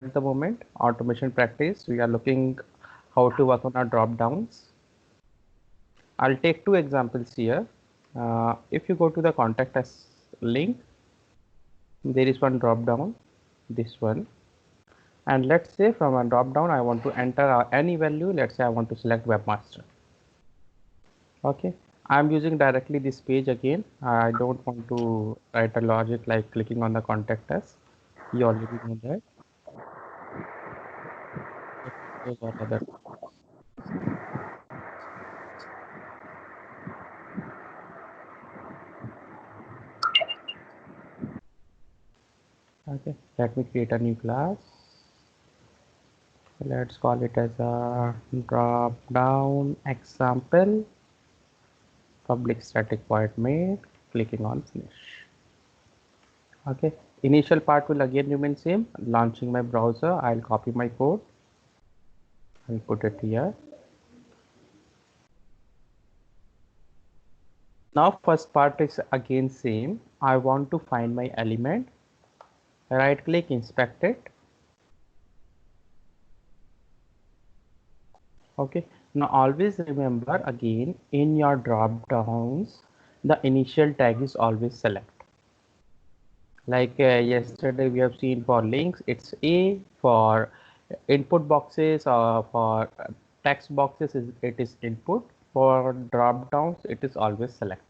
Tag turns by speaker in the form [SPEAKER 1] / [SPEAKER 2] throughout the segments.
[SPEAKER 1] at the moment, automation practice. We are looking how to work on our drop downs. I'll take two examples here. If you go to the contact us link, there is one drop down, this one. And let's say from a drop down, I want to enter any value. Let's say I want to select webmaster. Okay, I'm using directly this page again. I don't want to write a logic like clicking on the contact us. You already know that. Those are other. Okay, let me create a new class. Let's call it as a drop down example public static void main, clicking on finish. Okay, initial part will again remain same. Launching my browser, I'll copy my code and put it here. Now first part is again same. I want to find my element. Right click, inspect it. Okay, now always remember again in your drop downs the initial tag is always select. Like yesterday we have seen for links it's A, for input boxes or for text boxes it is input, for drop downs it is always select.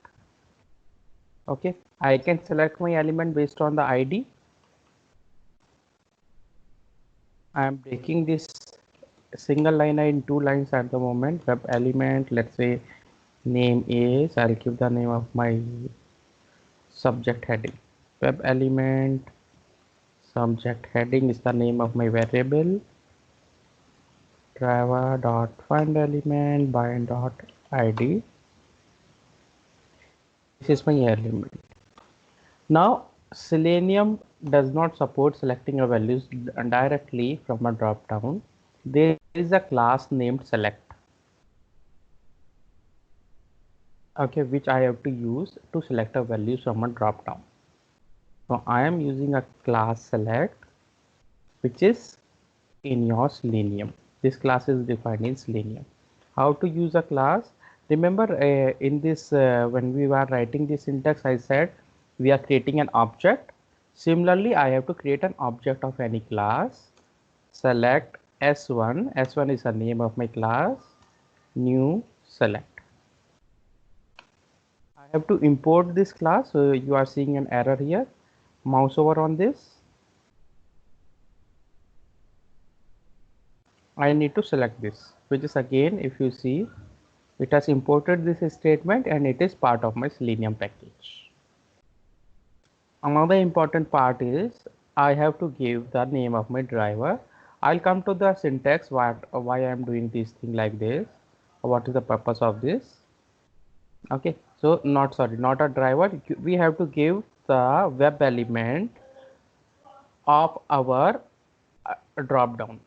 [SPEAKER 1] Okay, I can select my element based on the ID. I am breaking this single line in two lines at the moment. Web element, let's say name is, I'll give the name of my subject heading. Web element subject heading is the name of my variable. Driver dot find element bind dot id. This is my element. Now Selenium does not support selecting a values directly from a drop down. There is a class named select, okay, which I have to use to select a value from a drop down. So I am using a class select which is in your Selenium. This class is defined in Selenium. How to use a class? Remember in this when we were writing this syntax, I said we are creating an object. Similarly, I have to create an object of any class. Select s1. S1 is the name of my class. New select. I have to import this class. So you are seeing an error here. Mouse over on this. I need to select this, which is again, if you see, it has imported this statement and it is part of my Selenium package. Another important part is I have to give the name of my driver. I'll come to the syntax why I am doing this thing like this. What is the purpose of this? Okay, so not a driver. We have to give the web element of our drop down.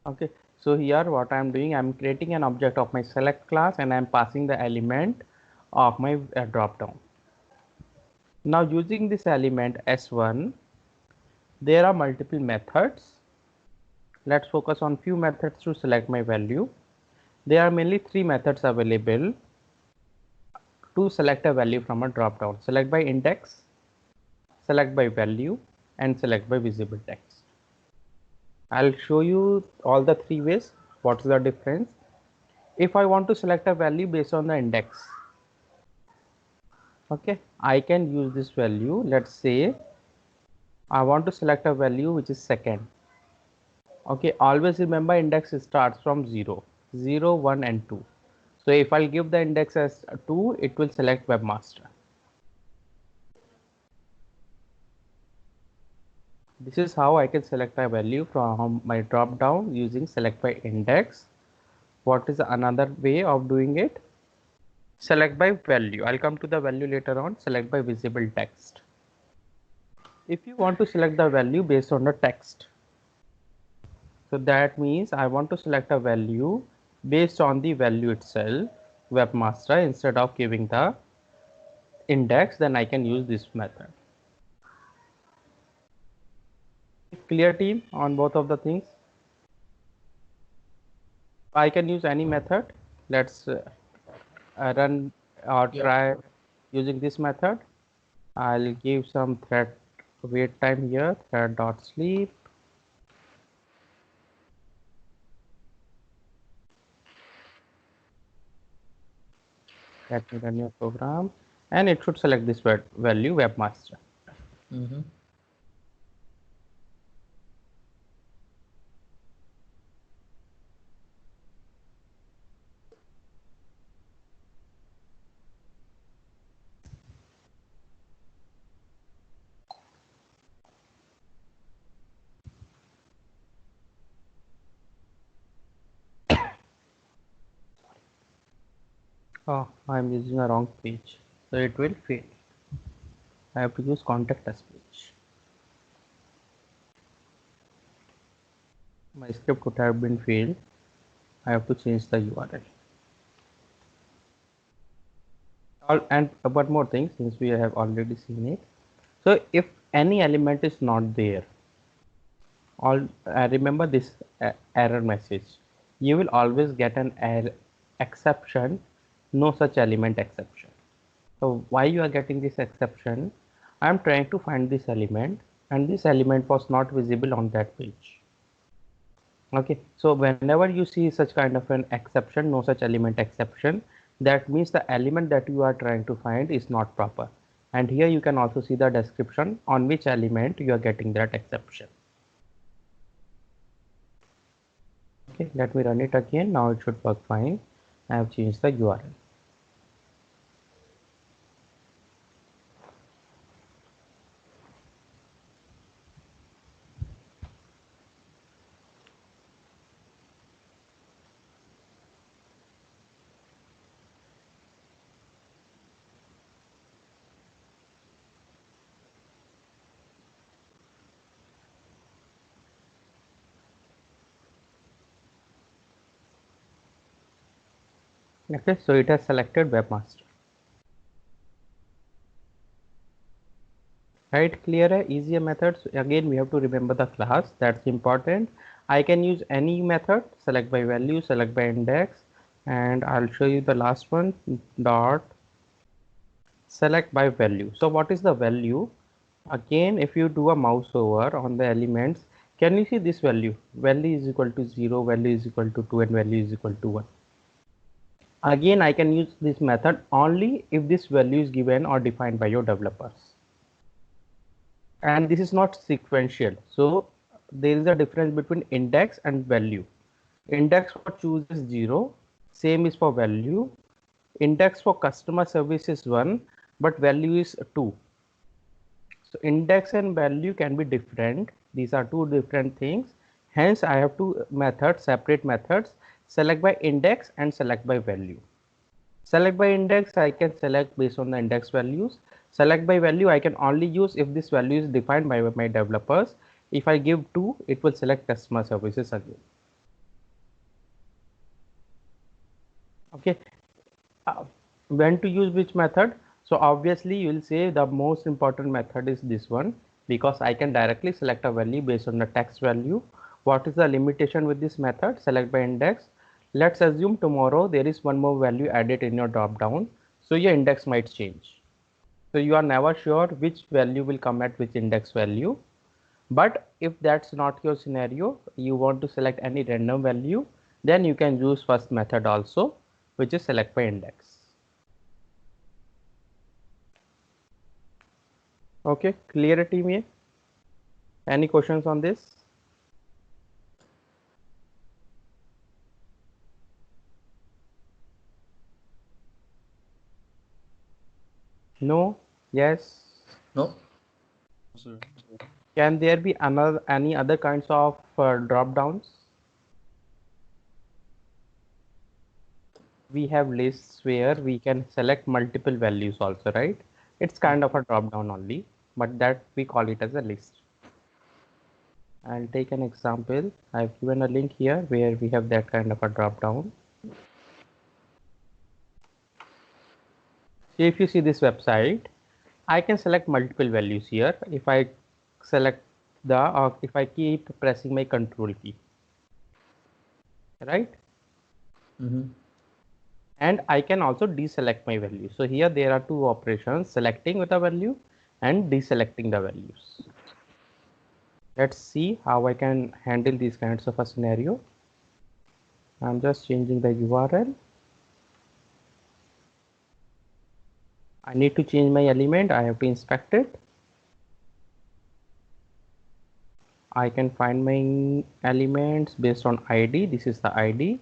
[SPEAKER 1] Okay, so here what I'm doing, I'm creating an object of my select class and I'm passing the element of my drop down. Now using this element s1, there are multiple methods. Let's focus on few methods to select my value. There are mainly three methods available to select a value from a drop down. Select by index, select by value, and select by visible text. I'll show you all the three ways. What's the difference? If I want to select a value based on the index, okay, I can use this value. Let's say I want to select a value which is second. Okay, always remember index starts from 0, 0, 1 and 2. So if I'll give the index as 2, it will select webmaster. This is how I can select a value from my drop down using select by index. What is another way of doing it? Select by value. I'll come to the value later on. Select by visible text. If you want to select the value based on the text, so that means I want to select a value based on the value itself, webmaster, instead of giving the index, then I can use this method. clear team on both of the things? I can use any method. Let's run or try using this method. I'll give some thread wait time here, thread dot sleep. Let me run your program, and it should select this value webmaster. Oh, I'm using a wrong page, so it will fail. I have to use contact us page. My script would have been failed. I have to change the URL. And one more thing, since we have already seen it. So if any element is not there, remember this error message. You will always get an error exception, no such element exception. So why you are getting this exception? I am trying to find this element, and this element was not visible on that page. Okay, so whenever you see such kind of an exception, no such element exception, that means the element that you are trying to find is not proper. And here you can also see the description on which element you are getting that exception. Okay, let me run it again. Now it should work fine. I have changed the URL. Okay, so it has selected webmaster. Right, clearer, easier methods. Again, we have to remember the class. That's important. I can use any method, select by value, select by index, and I'll show you the last one, dot select by value. So what is the value? Again, if you do a mouse over on the elements, can you see this value? Value is equal to 0, value is equal to 2, and value is equal to 1. Again, I can use this method only if this value is given or defined by your developers. And this is not sequential. So there is a difference between index and value. Index for choose is 0, same is for value. Index for customer service is 1, but value is 2. So index and value can be different. These are two different things. Hence I have two methods, separate methods, select by index and select by value. Select by index, I can select based on the index values. Select by value, I can only use if this value is defined by my developers. If I give 2, it will select customer services again. Okay, when to use which method? So obviously you will say the most important method is this one, because I can directly select a value based on the text value. What is the limitation with this method? Select by index. Let's assume tomorrow there is one more value added in your drop down, so your index might change. So you are never sure which value will come at which index value. But if that's not your scenario, you want to select any random value, then you can use first method also, which is select by index. Okay, clear team here? Any questions on this? No? Yes?
[SPEAKER 2] No? Sir.
[SPEAKER 1] Can there be any other kinds of drop downs? We have lists where we can select multiple values also, right? It's kind of a drop down only, but that we call it as a list. I'll take an example. I've given a link here where we have that kind of a drop down. So if you see this website, I can select multiple values here. If I select if I keep pressing my control key, right? And I can also deselect my value. So here there are two operations, selecting with a value and deselecting the values. Let's see how I can handle these kinds of a scenario. I'm just changing the URL. I need to change my element. I have to inspect it. I can find my elements based on ID. This is the ID.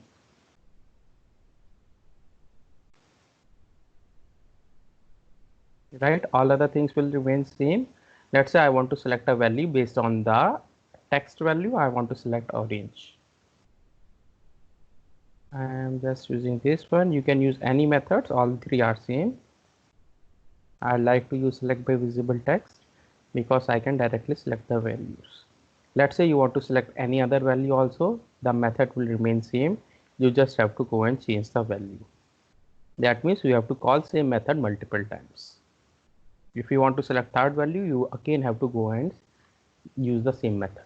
[SPEAKER 1] Right, all other things will remain same. Let's say I want to select a value based on the text value. I want to select orange. I am just using this one. You can use any methods, all three are same. I like to use select by visible text because I can directly select the values. Let's say you want to select any other value also, the method will remain same. You just have to go and change the value. That means you have to call same method multiple times. If you want to select third value, you again have to go and use the same method.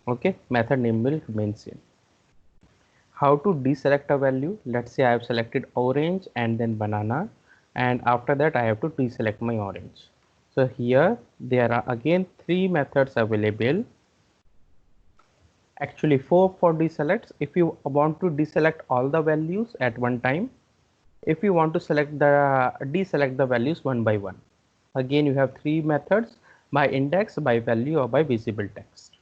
[SPEAKER 1] Okay, method name will remain same. How to deselect a value? Let's say I have selected orange and then banana, and after that I have to deselect my orange. So here there are again three methods available. Actually four for deselects. If you want to deselect all the values at one time, if you want to deselect the values one by one. Again you have three methods: by index, by value, or by visible text.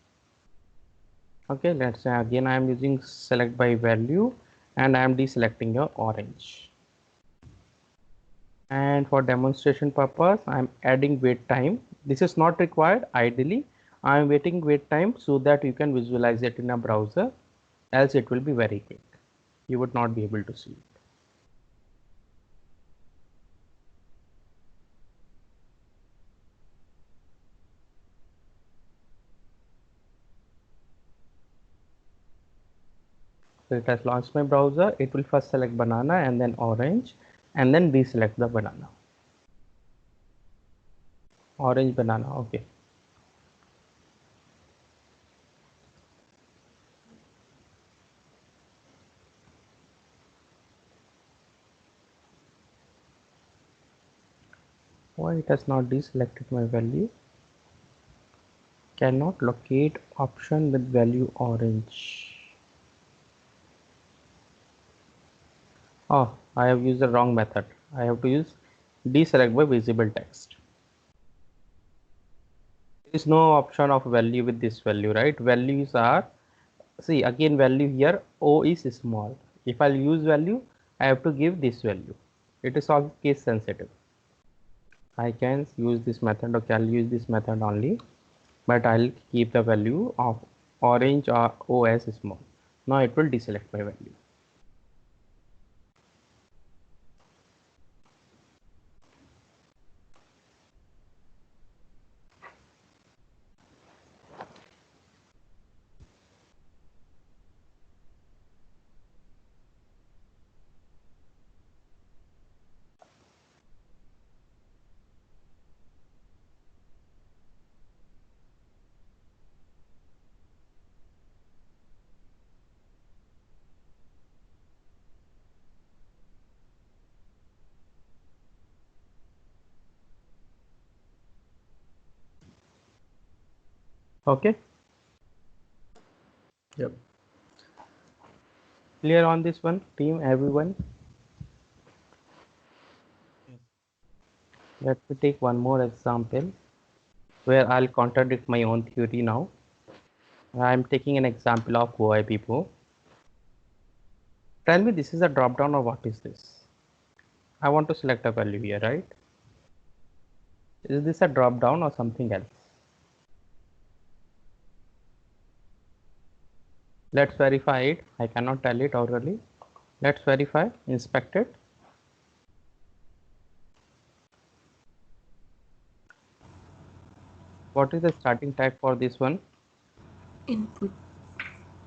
[SPEAKER 1] Okay, let's say again I am using select by value and I am deselecting your orange. And for demonstration purpose I am adding wait time. This is not required. Ideally I am waiting wait time so that you can visualize it in a browser, else it will be very quick. You would not be able to see it. So it has launched my browser. It will first select banana and then orange and then deselect the banana. Orange, banana. Okay. Why it has not deselected my value? Cannot locate option with value orange. Oh, I have used the wrong method. I have to use deselect by visible text. There is no option of value with this value, right? Values are, see again value here, O is small. If I'll use value, I have to give this value. It is all case sensitive. I can use this method. Okay, I'll use this method only, but I'll keep the value of orange or O as small. Now it will deselect my value. Okay,
[SPEAKER 2] Yep.
[SPEAKER 1] clear on this one, team, everyone? Let me take one more example where I'll contradict my own theory now. I'm taking an example of Goa Pipo. Tell me, this is a drop down or what is this? I want to select a value here, right? Is this a drop down or something else? Let's verify it. I cannot tell it orally. Let's verify, inspect it. What is the starting tag for this one?
[SPEAKER 3] Input.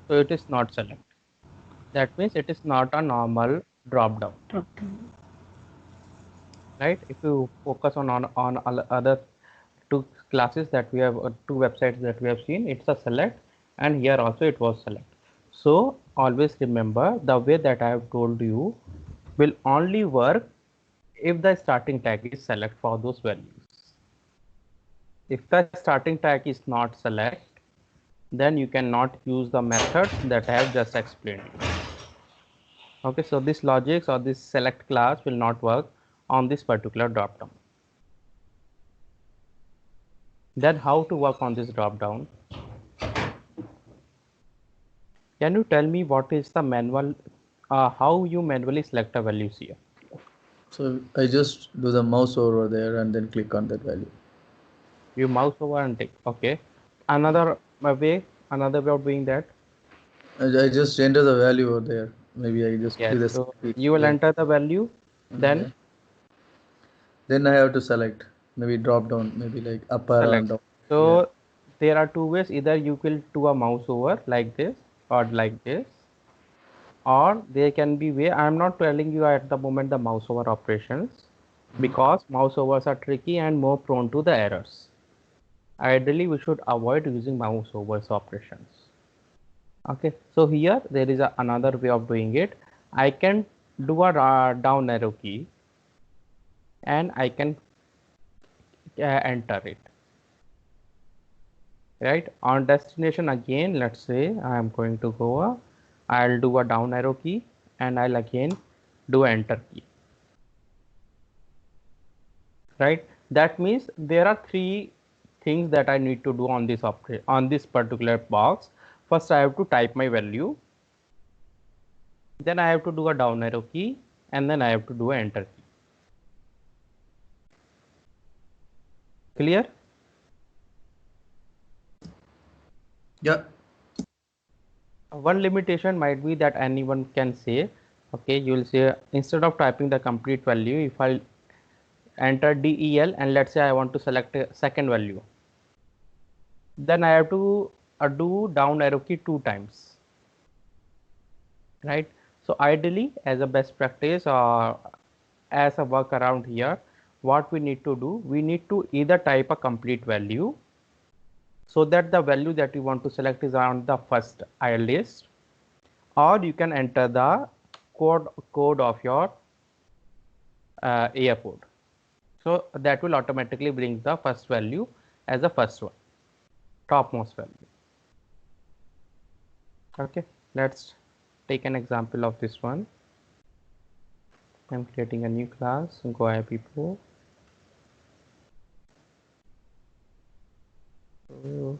[SPEAKER 1] So it is not select. That means it is not a normal drop down,
[SPEAKER 3] Drop down.
[SPEAKER 1] right? If you focus on other two classes that we have, two websites that we have seen. It's a select, and here also it was select. So always remember the way that I have told you will only work if the starting tag is select for those values. If the starting tag is not select, then you cannot use the method that I have just explained. Okay, so this logics or this select class will not work on this particular drop down. Then how to work on this drop down? Can you tell me what is the manual, how you manually select a values here?
[SPEAKER 2] So I just do the mouse over there and then click on that value.
[SPEAKER 1] You mouse over and take. Okay. Another way of doing that.
[SPEAKER 2] I just enter the value over there. Maybe I just
[SPEAKER 1] Yes.
[SPEAKER 2] do the
[SPEAKER 1] So
[SPEAKER 2] speed.
[SPEAKER 1] you will
[SPEAKER 2] Yeah.
[SPEAKER 1] enter the value, then
[SPEAKER 2] Okay. Then I have to select. Maybe drop down. Maybe like up or
[SPEAKER 1] select.
[SPEAKER 2] down. Yeah.
[SPEAKER 1] So there are two ways. Either you will do a mouse over like this or like this, or there can be way. I am not telling you at the moment the mouse over operations because mouse overs are tricky and more prone to the errors. Ideally, we should avoid using mouse overs operations. Okay, so here there is another way of doing it. I can do a down arrow key and I can enter it. Right, on destination again, let's say I am going to go, I'll do a down arrow key and I'll again do enter key. Right, that means there are three things that I need to do on this on this particular box. First I have to type my value, then I have to do a down arrow key, and then I have to do an enter key. Clear?
[SPEAKER 2] Yeah.
[SPEAKER 1] One limitation might be that anyone can say, okay, you will say instead of typing the complete value, if I enter del and let's say I want to select a second value, then I have to do down arrow key 2 times, right? So ideally, as a best practice or as a workaround here, what we need to do, we need to either type a complete value so that the value that you want to select is on the first list, or you can enter the code of your airport. So that will automatically bring the first value as the first one, topmost value. Okay, let's take an example of this one. I'm creating a new class, Goa people. So,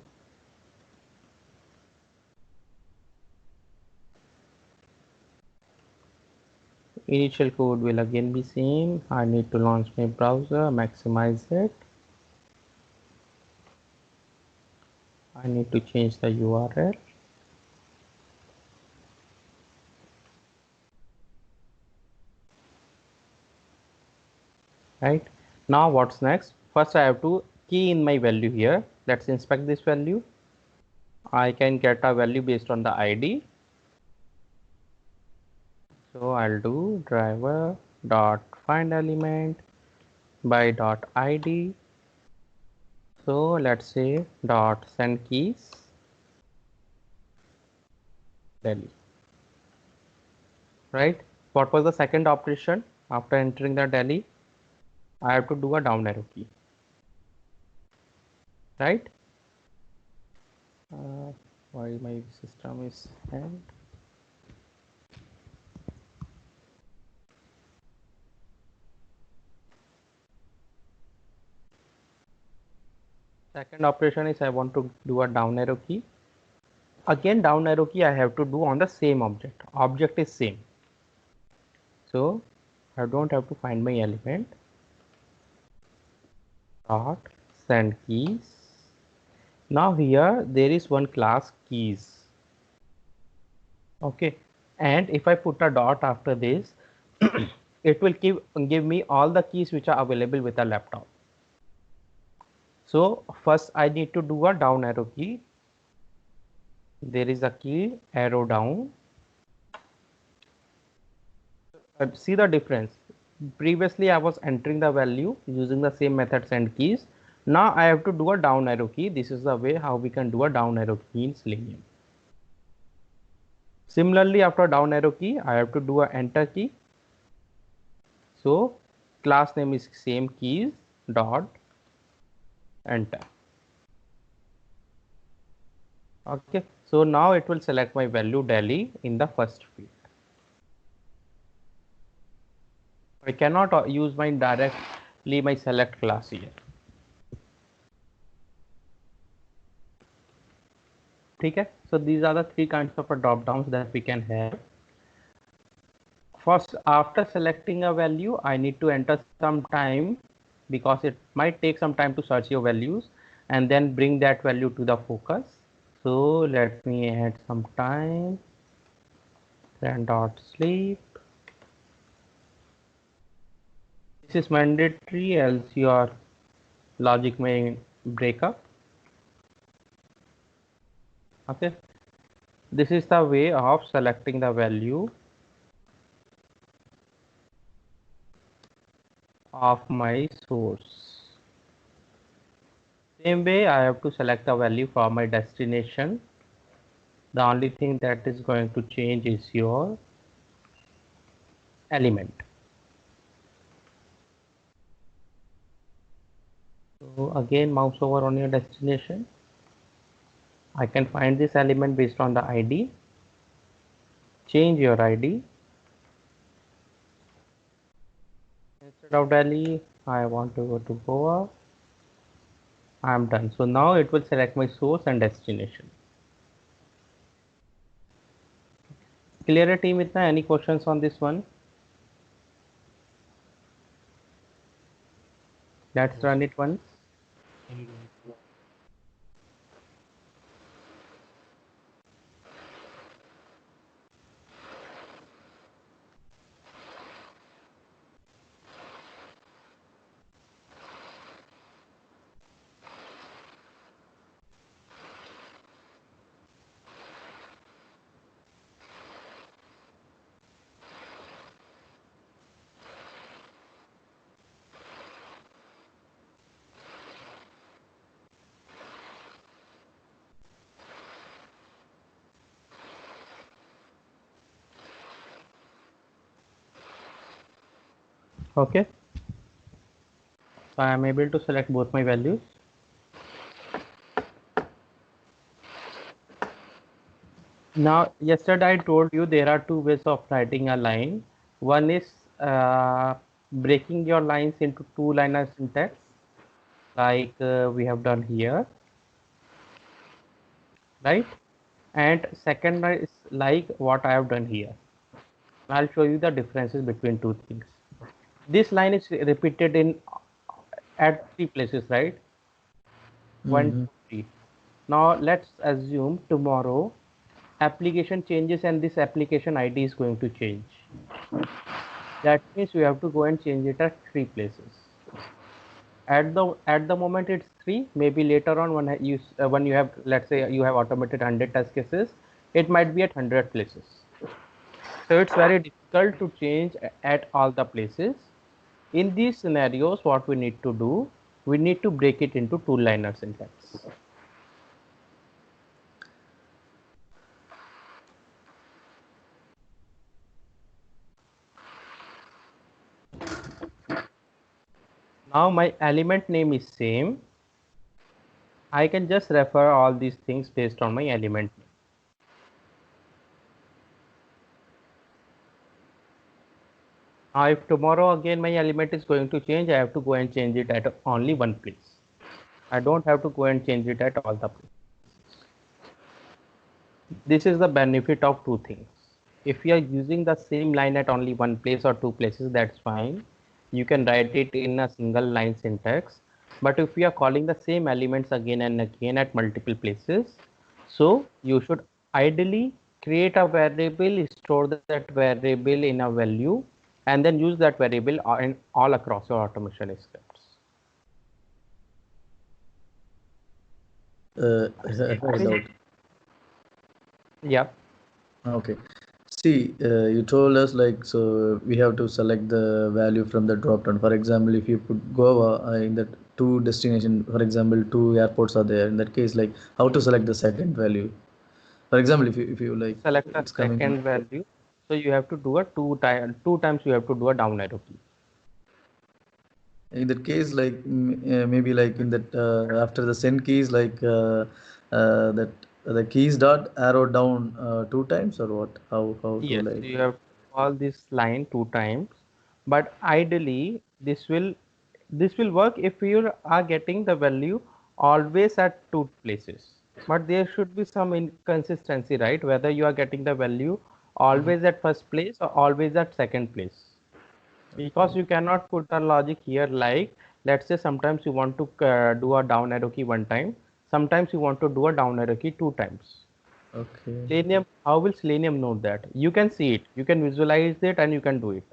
[SPEAKER 1] initial code will again be same. I need to launch my browser, maximize it. I need to change the URL. Right, now what's next? First I have to key in my value here. Let's inspect this value. I can get a value based on the ID. So I'll do driver dot find element by dot ID. So let's say dot send keys Delhi. Right, what was the second operation after entering the Delhi? I have to do a down arrow key. Right, why my system is hanged? Second operation is I want to do a down arrow key. Again down arrow key I have to do on the same object is same, so I don't have to find my element dot send keys. Now here there is one class keys. Okay, and if I put a dot after this it will give me all the keys which are available with a laptop. So first I need to do a down arrow key. There is a key arrow down. See the difference. Previously I was entering the value using the same method send keys. Now I have to do a down arrow key. This is the way how we can do a down arrow key in Selenium. Similarly, after down arrow key, I have to do a enter key. So class name is same keys dot enter. Okay, so now it will select my value Delhi in the first field. I cannot use my directly my select class here. Okay, so these are the three kinds of drop downs that we can have. First, after selecting a value, I need to enter some time because it might take some time to search your values and then bring that value to the focus. So let me add some time. Then dot sleep. This is mandatory, else your logic may break up. Okay, this is the way of selecting the value of my source. Same way I have to select a value for my destination. The only thing that is going to change is your element. So again, mouse over on your destination. I can find this element based on the ID. Change your ID. Instead of Delhi, I want to go to Goa. I am done. So now it will select my source and destination. Clear team, itna? Any questions on this one? Let's run it once. Okay. So I am able to select both my values. Now, yesterday I told you there are two ways of writing a line. One is breaking your lines into two-liner syntax, like we have done here, right? And second is like what I have done here. I'll show you the differences between two things. This line is repeated in at three places, right? One, two, three. Now let's assume tomorrow application changes and this application ID is going to change. That means we have to go and change it at three places. At the moment it's three. Maybe later on when you have, let's say you have automated 100 test cases, it might be at 100 places. So it's very difficult to change at all the places. In these scenarios, what we need to do, we need to break it into two-liner syntax. Now my element name is same. I can just refer all these things based on my element name. Now if tomorrow again my element is going to change, I have to go and change it at only one place. I don't have to go and change it at all the places. This is the benefit of two things. If you are using the same line at only one place or two places, that's fine. You can write it in a single line syntax. But if you are calling the same elements again and again at multiple places, so you should ideally create a variable, store that variable in a value, and then use that variable in all across your automation scripts.
[SPEAKER 2] I have a doubt.
[SPEAKER 1] Yeah.
[SPEAKER 2] Okay. See, you told us like, so we have to select the value from the drop down. For example, if you put Goa in that two destination, for example, two airports are there. In that case, like how to select the second value? For example, if you like,
[SPEAKER 1] Select the
[SPEAKER 2] it's coming.
[SPEAKER 1] second value. So you have to do a two times you have to do a down arrow key.
[SPEAKER 2] In that case, like maybe like in that after the send keys, like that the keys dot arrow down two times or what? How to
[SPEAKER 1] Yes,
[SPEAKER 2] like?
[SPEAKER 1] you have to call this line two times, but ideally this will work if you are getting the value always at two places. But there should be some inconsistency, right? Whether you are getting the value always at first place or always at second place. Because you cannot put the logic here, like let's say sometimes you want to do a down arrow key one time, sometimes you want to do a down arrow key two times.
[SPEAKER 2] Okay.
[SPEAKER 1] Selenium, how will Selenium know that? You can see it, you can visualize it, and you can do it.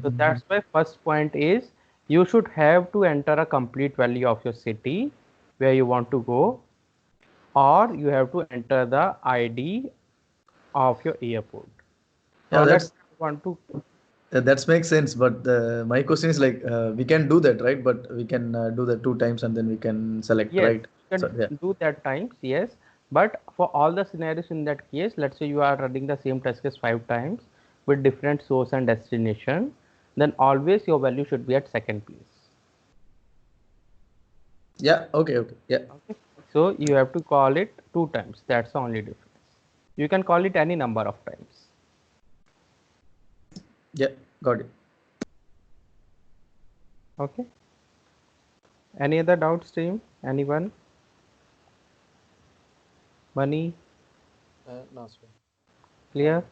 [SPEAKER 1] So that's why first point is you should have to enter a complete value of your city where you want to go, or you have to enter the ID of your airport.
[SPEAKER 2] Yeah,
[SPEAKER 1] Now let's
[SPEAKER 2] that's
[SPEAKER 1] want to
[SPEAKER 2] that makes sense. But my question is like we can do that, right? But we can do that two times and then we can select,
[SPEAKER 1] yes,
[SPEAKER 2] right?
[SPEAKER 1] you
[SPEAKER 2] So yeah.
[SPEAKER 1] can do that times, yes. But for all the scenarios in that case, let's say you are running the same test case 5 times with different source and destination, then always your value should be at second place.
[SPEAKER 2] Yeah. Okay. Okay. Yeah.
[SPEAKER 1] Okay. So you have to call it two times. That's the only difference. You can call it any number of times.
[SPEAKER 2] Yeah. Got it.
[SPEAKER 1] Okay. Any other doubts, team? Anyone? Money?
[SPEAKER 4] No, sir.
[SPEAKER 1] Clear?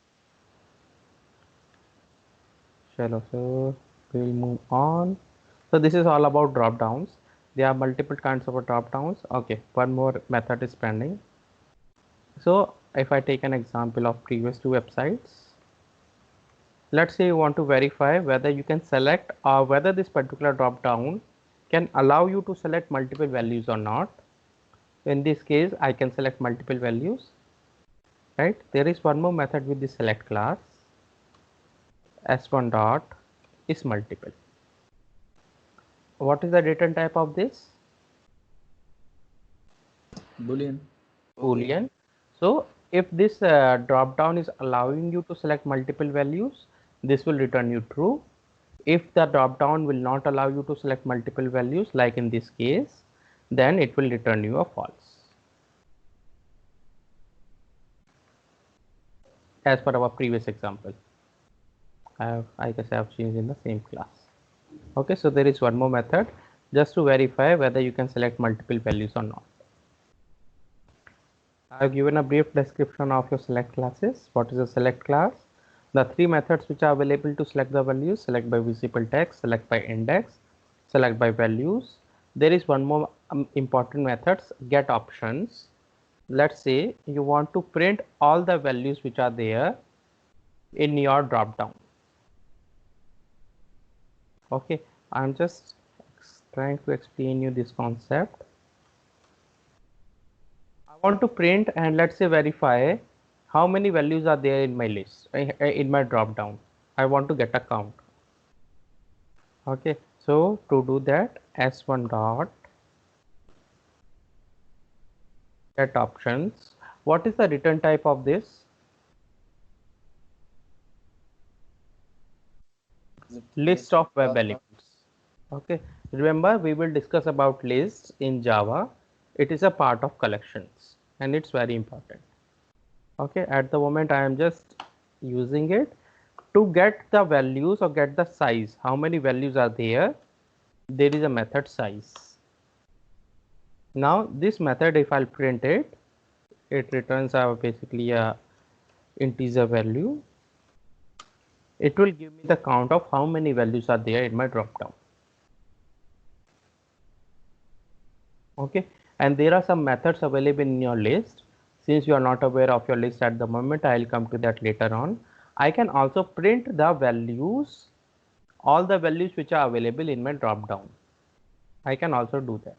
[SPEAKER 1] Shallow. So we'll move on. So this is all about drop downs. There are multiple kinds of drop downs. Okay, one more method is pending. So if I take an example of previous two websites, let's say you want to verify whether you can select or whether this particular drop down can allow you to select multiple values or not. In this case, I can select multiple values, right? There is one more method with the select class. S1 dot is multiple. What is the return type of this?
[SPEAKER 2] Boolean.
[SPEAKER 1] Boolean. So if this drop down is allowing you to select multiple values, this will return you true. If the drop down will not allow you to select multiple values, like in this case, then it will return you a false, as per our previous example. I guess I have changed in the same class. Okay, so there is one more method just to verify whether you can select multiple values or not. I have given a brief description of your select classes. What is a select class? The three methods which are available to select the values: select by visible text, select by index, select by values. There is one more important method, get options. Let's say you want to print all the values which are there in your drop down. Okay, I'm just trying to explain you this concept. I want to print and let's say verify how many values are there in my list, in my drop down. I want to get a count. Okay, so to do that, S1 dot get options. What is the return type of this? List of web elements. Okay, remember we will discuss about lists in Java. It is a part of collections and it's very important. Okay, at the moment I am just using it to get the values or get the size. How many values are there? There is a method size. Now this method, if I'll print it, it returns basically a integer value. It will give me the count of how many values are there in my drop down. Okay, and there are some methods available in your list. Since you are not aware of your list at the moment, I will come to that later on. I can also print the values, all the values which are available in my drop down. I can also do that.